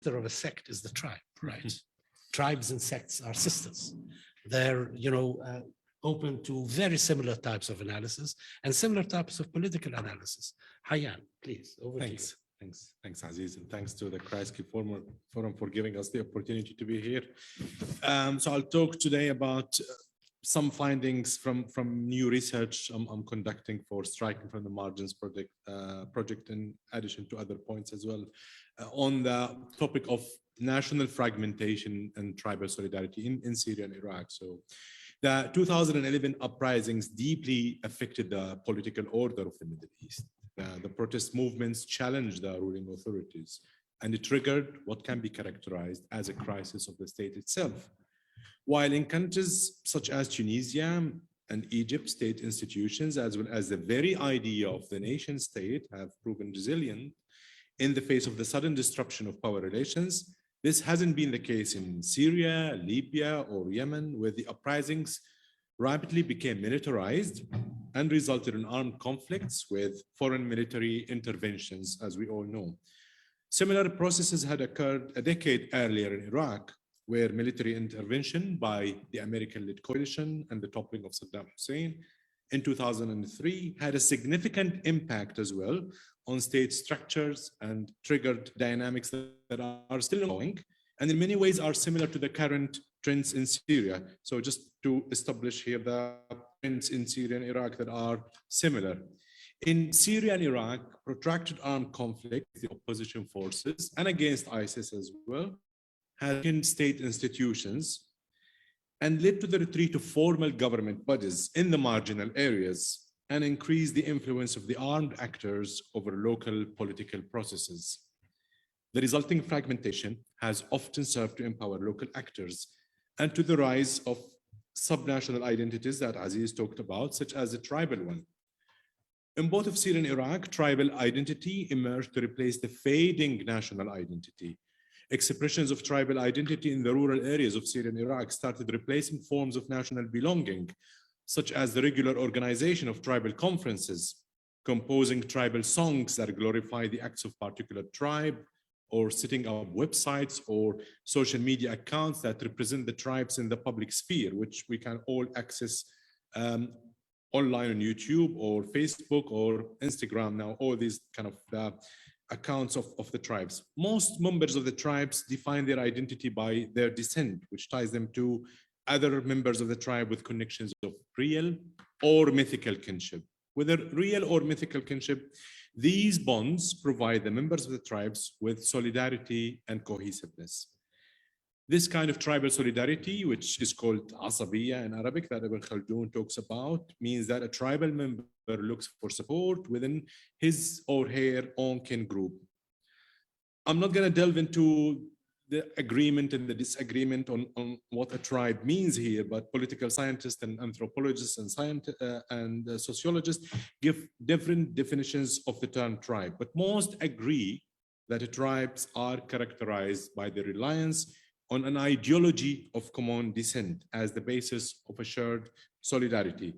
of a sect is the tribe, right? Tribes and sects are sisters. They're, open to very similar types of analysis and similar types of political analysis. Haian, please, over to you. Thanks, Aziz, and thanks to the Kreisky Forum for giving us the opportunity to be here. So I'll talk today about some findings from new research I'm conducting for Striking from the Margins project, in addition to other points as well, on the topic of national fragmentation and tribal solidarity in Syria and Iraq. So the 2011 uprisings deeply affected the political order of the Middle East. The protest movements challenged the ruling authorities, and it triggered what can be characterized as a crisis of the state itself. While in countries such as Tunisia and Egypt, state institutions, as well as the very idea of the nation state, have proven resilient in the face of the sudden disruption of power relations, this hasn't been the case in Syria, Libya, or Yemen, where the uprisings rapidly became militarized and resulted in armed conflicts with foreign military interventions, as we all know. Similar processes had occurred a decade earlier in Iraq, where military intervention by the American-led coalition and the toppling of Saddam Hussein in 2003 had a significant impact as well on state structures and triggered dynamics that are still ongoing, and in many ways are similar to the current trends in Syria. So just to establish here the trends in Syria and Iraq that are similar. In Syria and Iraq, protracted armed conflict with the opposition forces and against ISIS as well had weakened state institutions and led to the retreat of formal government bodies in the marginal areas and increased the influence of the armed actors over local political processes. The resulting fragmentation has often served to empower local actors and to the rise of subnational identities that Aziz talked about, such as the tribal one. In both of Syria and Iraq, tribal identity emerged to replace the fading national identity. Expressions of tribal identity in the rural areas of Syria and Iraq started replacing forms of national belonging, such as the regular organization of tribal conferences, composing tribal songs that glorify the acts of particular tribe, or setting up websites or social media accounts that represent the tribes in the public sphere, which we can all access online on YouTube or Facebook or Instagram now, all these kind of accounts of the tribes. Most members of the tribes define their identity by their descent, which ties them to other members of the tribe with connections of real or mythical kinship. Whether real or mythical kinship, these bonds provide the members of the tribes with solidarity and cohesiveness. This kind of tribal solidarity, which is called asabiya in Arabic, that Ibn Khaldun talks about, means that a tribal member looks for support within his or her own kin group. I'm not going to delve into the agreement and the disagreement on what a tribe means here, but political scientists and anthropologists and sociologists give different definitions of the term tribe, but most agree that tribes are characterized by the reliance on an ideology of common descent as the basis of a shared solidarity.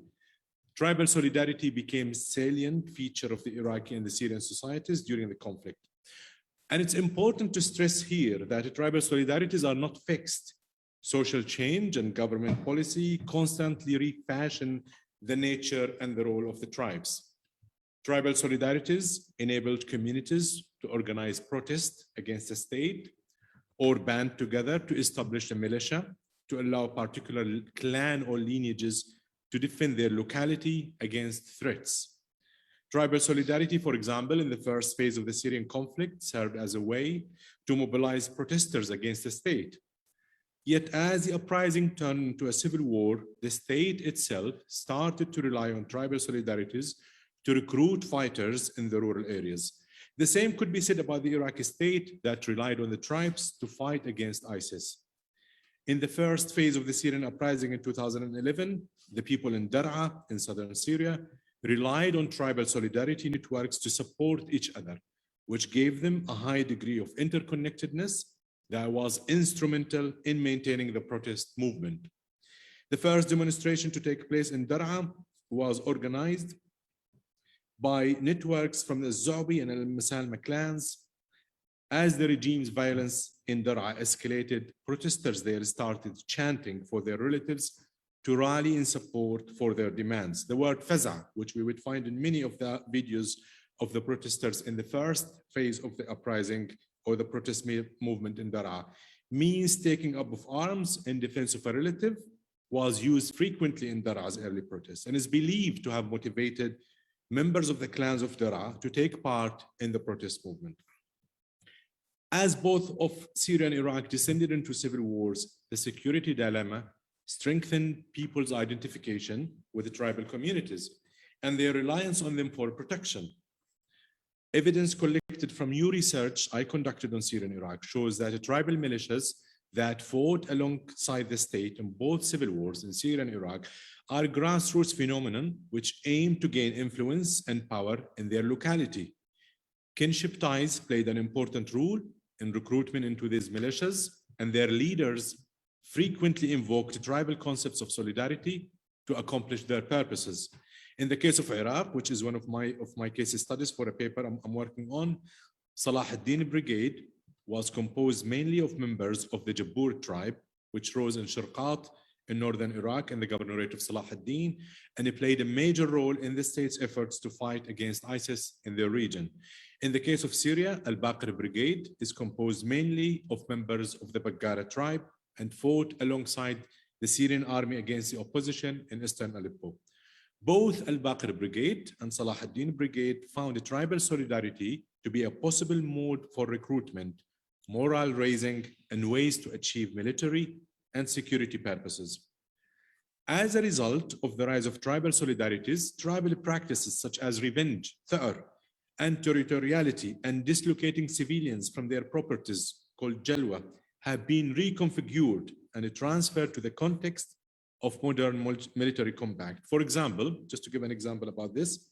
Tribal solidarity became a salient feature of the Iraqi and the Syrian societies during the conflict. And it's important to stress here that tribal solidarities are not fixed. Social change and government policy constantly refashion the nature and the role of the tribes. Tribal solidarities enabled communities to organize protest against the state or band together to establish a militia to allow particular clan or lineages to defend their locality against threats. Tribal solidarity, for example, in the first phase of the Syrian conflict, served as a way to mobilize protesters against the state. Yet as the uprising turned into a civil war, the state itself started to rely on tribal solidarities to recruit fighters in the rural areas. The same could be said about the Iraqi state that relied on the tribes to fight against ISIS. In the first phase of the Syrian uprising in 2011, the people in Dar'a in southern Syria relied on tribal solidarity networks to support each other, which gave them a high degree of interconnectedness that was instrumental in maintaining the protest movement. The first demonstration to take place in Dar'a was organized by networks from the Zobi and Al-Masalma clans As the regime's violence in Daraa escalated, protesters there started chanting for their relatives to rally in support for their demands. The word faza, which we would find in many of the videos of the protesters in the first phase of the uprising or the protest movement in Daraa, means taking up of arms in defense of a relative, was used frequently in Daraa's early protests and is believed to have motivated members of the clans of Daraa to take part in the protest movement. As both of Syria and Iraq descended into civil wars, the security dilemma strengthened people's identification with the tribal communities and their reliance on them for protection. Evidence collected from new research I conducted on Syria and Iraq shows that the tribal militias that fought alongside the state in both civil wars in Syria and Iraq are a grassroots phenomenon which aim to gain influence and power in their locality. Kinship ties played an important role in recruitment into these militias, and their leaders frequently invoked tribal concepts of solidarity to accomplish their purposes. In the case of Iraq, which is one of my case studies for a paper I'm working on, Salah ad-Din Brigade was composed mainly of members of the Jabbur tribe, which rose in Shirqat in northern Iraq in the governorate of Salah ad-Din, and it played a major role in the state's efforts to fight against ISIS in their region. In the case of Syria, Al-Baqir Brigade is composed mainly of members of the Baggara tribe and fought alongside the Syrian army against the opposition in eastern Aleppo. Both Al-Baqir Brigade and Salah ad-Din Brigade found tribal solidarity to be a possible mode for recruitment, morale raising, and ways to achieve military and security purposes. As a result of the rise of tribal solidarities, tribal practices such as revenge, tha'ar, and territoriality and dislocating civilians from their properties called jalwa have been reconfigured and transferred to the context of modern military combat. For example, just to give an example about this,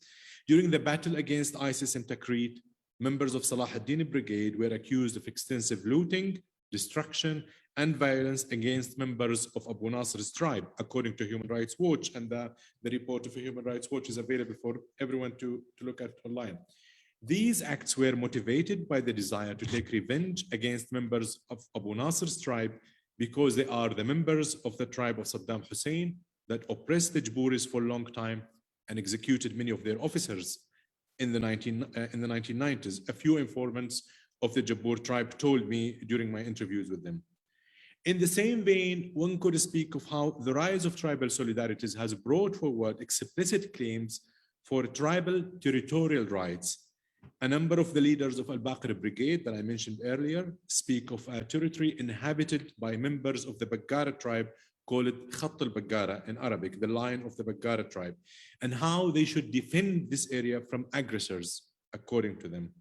during the battle against ISIS in Tikrit, members of Salah ad-Din Brigade were accused of extensive looting, destruction, and violence against members of Abu Nasr's tribe, according to Human Rights Watch, and the report of Human Rights Watch is available for everyone to look at online. These acts were motivated by the desire to take revenge against members of Abu Nasr's tribe because they are the members of the tribe of Saddam Hussein that oppressed the Jaburis for a long time and executed many of their officers in the 1990s. A few informants of the Jabbur tribe told me during my interviews with them. In the same vein, one could speak of how the rise of tribal solidarities has brought forward explicit claims for tribal territorial rights. A number of the leaders of Al-Baqir Brigade that I mentioned earlier speak of a territory inhabited by members of the Baggara tribe, call it Khatt al-Baggara in Arabic, the line of the Baggara tribe, and how they should defend this area from aggressors, according to them.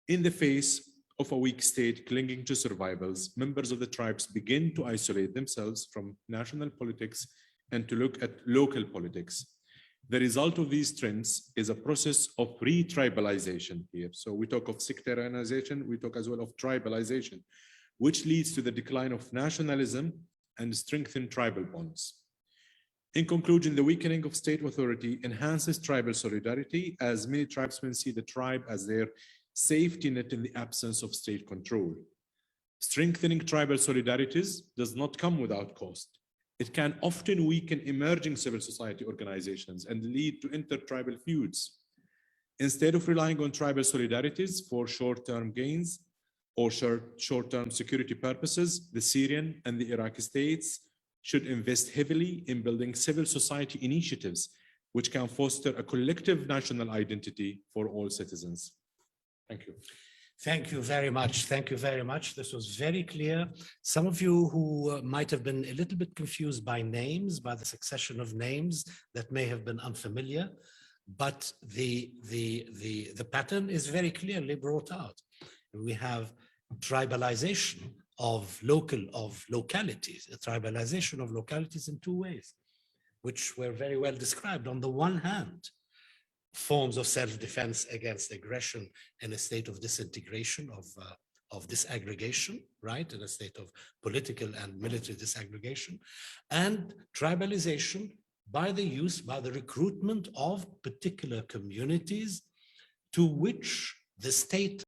In the face of a weak state clinging to survivals, members of the tribes begin to isolate themselves from national politics and to look at local politics. The result of these trends is a process of re-tribalization here. So we talk of sectarianization, we talk as well of tribalization, which leads to the decline of nationalism and strengthened tribal bonds. In conclusion, the weakening of state authority enhances tribal solidarity, as many tribesmen see the tribe as their safety net in the absence of state control. Strengthening tribal solidarities does not come without cost. It can often weaken emerging civil society organizations and lead to intertribal feuds. Instead of relying on tribal solidarities for short-term gains or short-term security purposes, the Syrian and the Iraqi states should invest heavily in building civil society initiatives which can foster a collective national identity for all citizens. Thank you. Thank you very much. Thank you very much. This was very clear. Some of you who might have been a little bit confused by names, by the succession of names that may have been unfamiliar, but the pattern is very clearly brought out. We have tribalization of localities, a tribalization of localities in two ways, which were very well described. On the one hand, forms of self-defense against aggression in a state of disintegration, of disaggregation, right? In a state of political and military disaggregation, and tribalization by the recruitment of particular communities to which the state